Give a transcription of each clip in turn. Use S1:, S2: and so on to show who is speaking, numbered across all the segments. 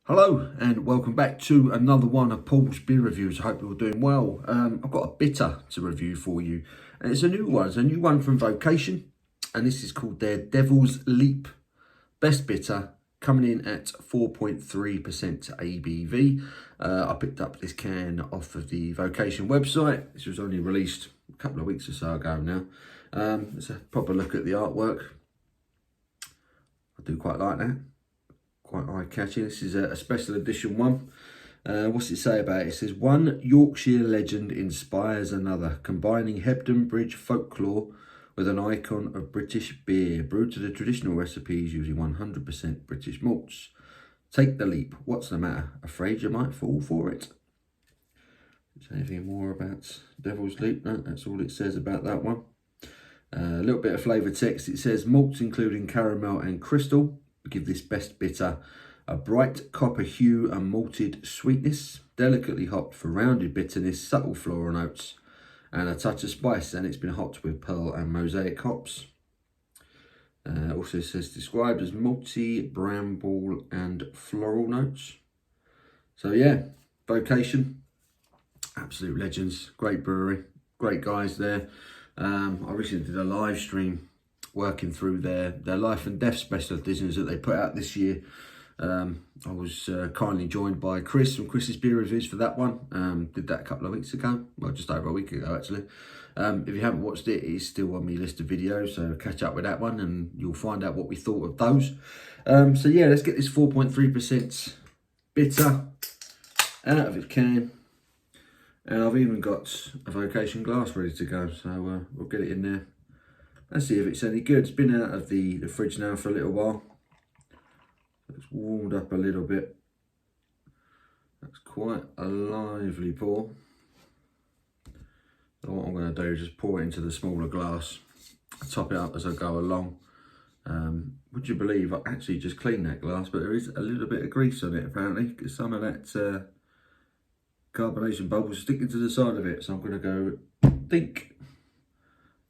S1: Hello and welcome back to another one of Paul's beer reviews. I hope you're all doing well. I've got a bitter to review for you, and it's a new one. It's a new one from Vocation, and this is called their Devil's Leap Best Bitter, coming in at 4.3% ABV. I picked up this can off of the Vocation website. This was only released a couple of weeks or so ago now. Let's have a proper look at the artwork. I do quite like that. Quite eye-catching. This is a special edition one. What's it say about it? It says, one Yorkshire legend inspires another, combining Hebden Bridge folklore with an icon of British beer, brewed to the traditional recipes using 100% British malts. Take the leap. What's the matter? Afraid you might fall for it? Is there anything more about Devil's Leap? No, that's all it says about that one. A little bit of flavour text. It says, malts including caramel and crystal give this best bitter a bright copper hue and malted sweetness, delicately hopped for rounded bitterness, subtle floral notes, and a touch of spice. And it's been hopped with pearl and mosaic hops. Also says described as malty, bramble, and floral notes. So yeah, Vocation, absolute legends, great brewery, great guys there. I recently did a live stream working through their life and death special editions that they put out this year. I was kindly joined by Chris from Chris's Beer Reviews for that one. Did that a couple of weeks ago, well, just over a week ago actually. If you haven't watched it, it's still on my list of videos, so catch up with that one and you'll find out what we thought of those. So yeah, let's get this 4.3% bitter out of its can. And I've even got a Vocation glass ready to go, so we'll get it in there. Let's see if it's any good. It's been out of the fridge now for a little while. It's warmed up a little bit. That's quite a lively pour. So what I'm going to do is just pour it into the smaller glass. Top it up as I go along. Would you believe I actually just cleaned that glass, but there is a little bit of grease on it apparently, because some of that carbonation bubbles sticking to the side of it. So I'm going to go think.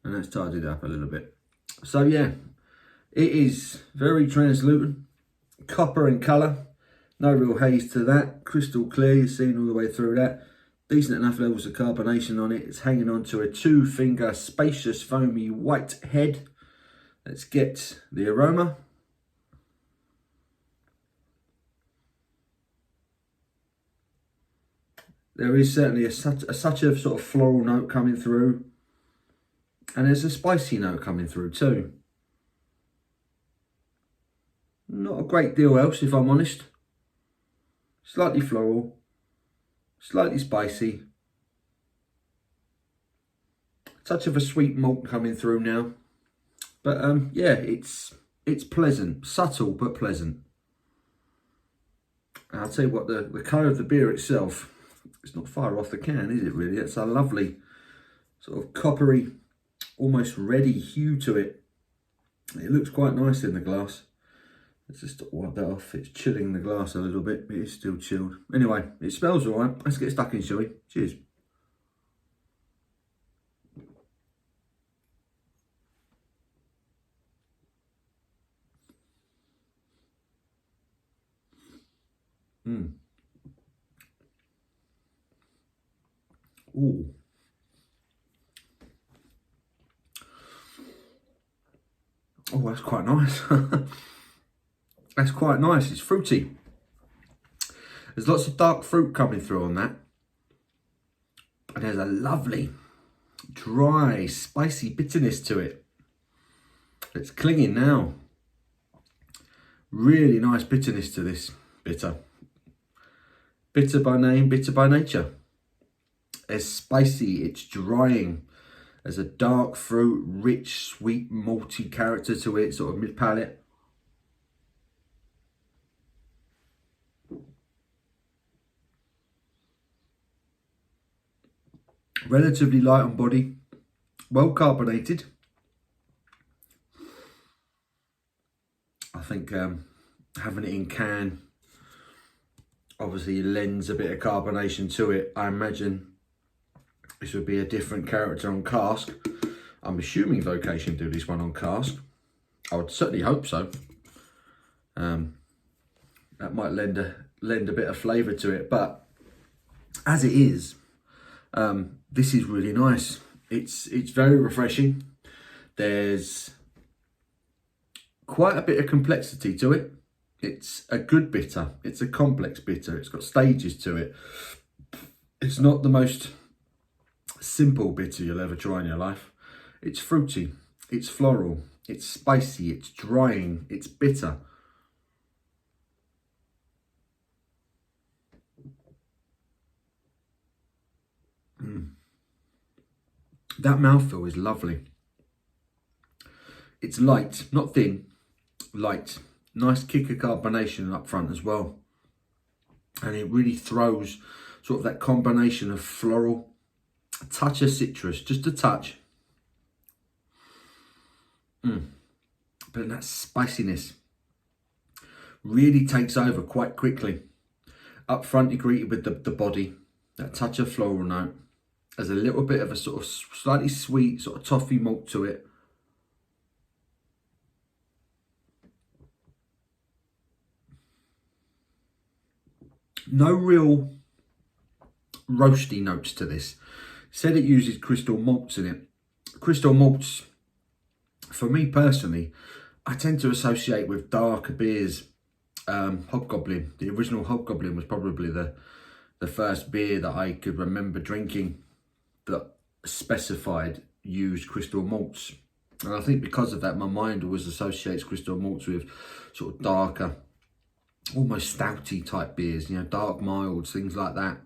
S1: And that's tidied up a little bit. So yeah, it is very translucent, copper in colour, no real haze to that, crystal clear, you're seeing all the way through that. Decent enough levels of carbonation on it. It's hanging on to a 2-finger spacious foamy white head. Let's get the aroma. There is certainly such a sort of floral note coming through. And there's a spicy note coming through too. Not a great deal else, if I'm honest. Slightly floral, slightly spicy. Touch of a sweet malt coming through now. But yeah, it's pleasant, subtle but pleasant. And I'll tell you what, the colour of the beer itself, it's not far off the can, is it really? It's a lovely sort of coppery, almost reddy hue to it. It looks quite nice in the glass. Let's just wipe that off. It's chilling the glass a little bit, but it's still chilled. Anyway, it smells all right. Let's get stuck in, shall we? Cheers. Ooh. Oh, that's quite nice. That's quite nice. It's fruity. There's lots of dark fruit coming through on that. And there's a lovely, dry, spicy bitterness to it. It's clinging now. Really nice bitterness to this bitter. Bitter by name, bitter by nature. It's spicy, it's drying. There's a dark fruit, rich, sweet, malty character to it, sort of mid-palate. Relatively light on body, well carbonated. I think having it in can obviously lends a bit of carbonation to it. I imagine this would be a different character on cask. I'm assuming Vocation do this one on cask. I would certainly hope so. That might lend a bit of flavour to it, but as it is, this is really nice. It's very refreshing. There's quite a bit of complexity to it. It's a good bitter. It's a complex bitter. It's got stages to it. It's not the most simple bitter you'll ever try in your life. It's fruity. It's floral. It's spicy. It's drying. It's bitter. That mouthfeel is lovely. It's light, not thin, light. Nice kick of carbonation up front as well. And it really throws sort of that combination of floral, a touch of citrus, just a touch. But that spiciness really takes over quite quickly. Up front, you're greeted with the body, that touch of floral note. There's a little bit of a sort of slightly sweet sort of toffee malt to it. No real roasty notes to this. Said it uses crystal malts in it. Crystal malts, for me personally, I tend to associate with darker beers. Hobgoblin, the original Hobgoblin was probably the first beer that I could remember drinking that specified used crystal malts. And I think because of that, my mind always associates crystal malts with sort of darker, almost stouty type beers, you know, dark milds, things like that.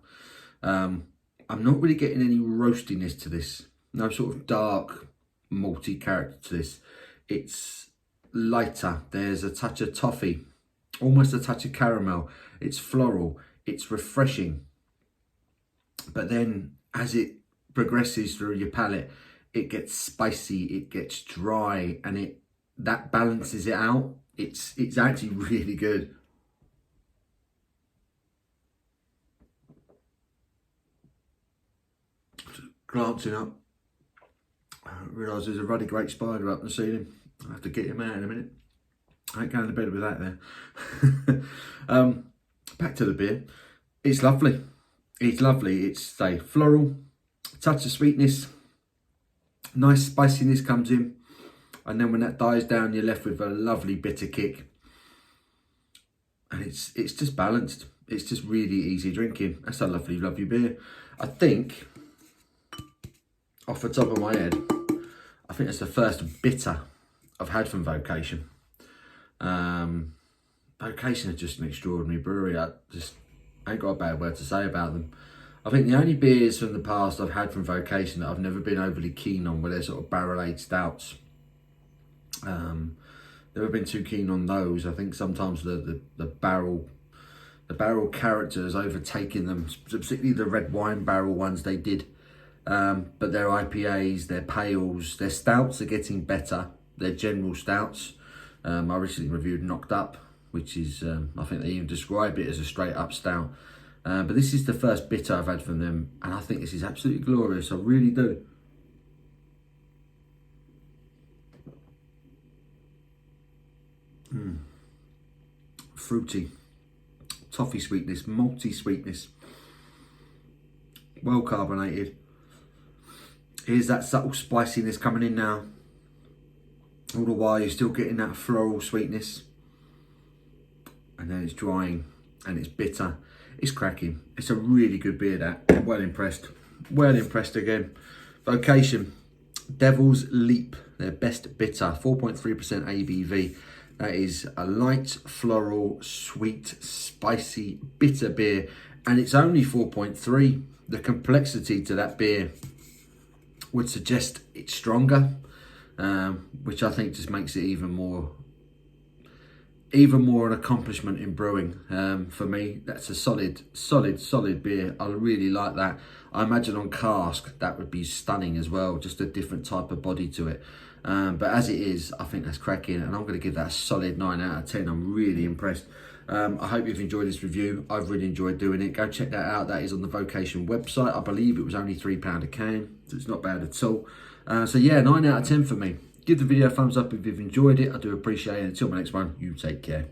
S1: I'm not really getting any roastiness to this. No sort of dark, malty character to this. It's lighter. There's a touch of toffee, almost a touch of caramel. It's floral. It's refreshing. But then as it progresses through your palate, it gets spicy, it gets dry, and that balances it out. It's actually really good. Glancing up, I realise there's a ruddy great spider up the ceiling. I'll have to get him out in a minute. I ain't going to bed with that there. Back to the beer. It's lovely. It's lovely. It's a floral, touch of sweetness, nice spiciness comes in, and then when that dies down, you're left with a lovely bitter kick. And it's just balanced. It's just really easy drinking. That's a lovely, lovely beer. I think, off the top of my head, I think it's the first bitter I've had from Vocation. Vocation is just an extraordinary brewery. I ain't got a bad word to say about them. I think the only beers from the past I've had from Vocation that I've never been overly keen on were their sort of barrel-aged stouts. Never been too keen on those. I think sometimes the barrel character has overtaken them, particularly the red wine barrel ones they did. But their IPAs, their pales, their stouts are getting better. Their general stouts. I recently reviewed Knocked Up, which is, I think they even describe it as a straight up stout. But this is the first bitter I've had from them, and I think this is absolutely glorious. I really do. Fruity, toffee sweetness, malty sweetness, well carbonated. Here's that subtle spiciness coming in now. All the while you're still getting that floral sweetness. And then it's drying and it's bitter. It's cracking. It's a really good beer, that. I'm well impressed. Well impressed again. Vocation, Devil's Leap, their best bitter, 4.3% ABV. That is a light, floral, sweet, spicy, bitter beer. And it's only 4.3. The complexity to that beer would suggest it's stronger, which I think just makes it even more an accomplishment in brewing. For me, that's a solid beer. I really like that. I imagine on cask that would be stunning as well, just a different type of body to it. But as it is, I think that's cracking, and I'm going to give that a solid 9 out of 10. I'm really impressed. I hope you've enjoyed this review. I've really enjoyed doing it. Go check that out. That is on the Vocation website. I believe it was only £3 a can, so it's not bad at all. So yeah, 9 out of 10 for me. Give the video a thumbs up if you've enjoyed it. I do appreciate it. Until my next one, you take care.